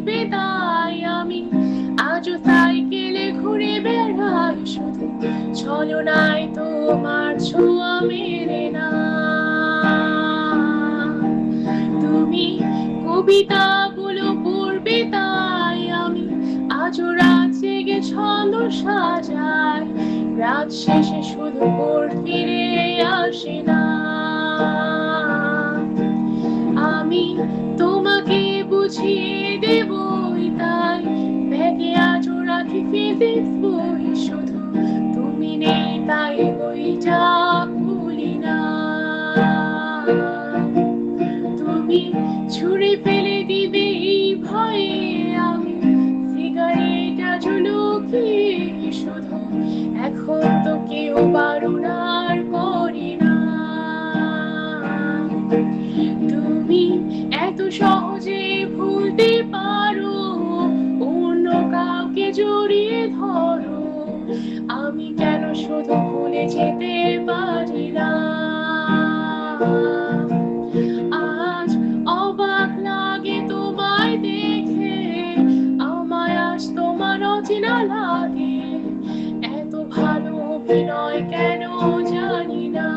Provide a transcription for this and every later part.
দেখবে তাই আমি আজও সাইকেলে ঘুরে বেড়াই শুধু ছলনায় তোমার ছোঁয়া মেলে না। তুমি কবিতাগুলো পড়বে তাই আমি আজও রাত জেগে ছন্দ সাজাই, রাত শেষে শুধু ভোর ফিরে আসে না। আমি তোমাকে বুঝিয়ে দেবই তাই ব্যাগে আজও রাখি ফিজিক্স বই, শুধু তুমি নেই তাই বইটা খুলি না। তুমি ছুঁড়ে ফেলে দিবে এই ভয়ে আমি সিগারেট আজও লুকিয়ে শুধু এখন তো কেউ বারণ আর করি না। তুমি এত সহজে ভুলতে পারো অন্য কাউকে জড়িয়ে ধরো, আমি কেন শুধু ভুলে যেতে পারি না। আজ অবাক লাগে তোমায় দেখে, আমায় আজ তোমার অচেনা লাগে, এত ভালো অভিনয় কেন জানি না।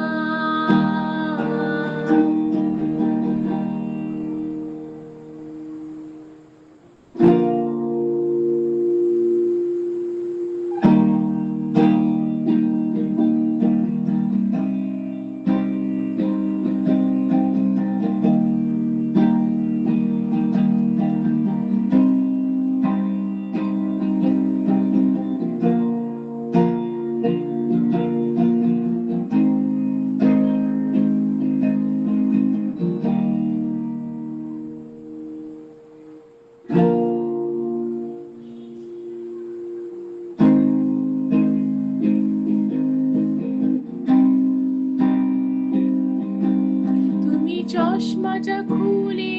তুমি চশমাটা খুলে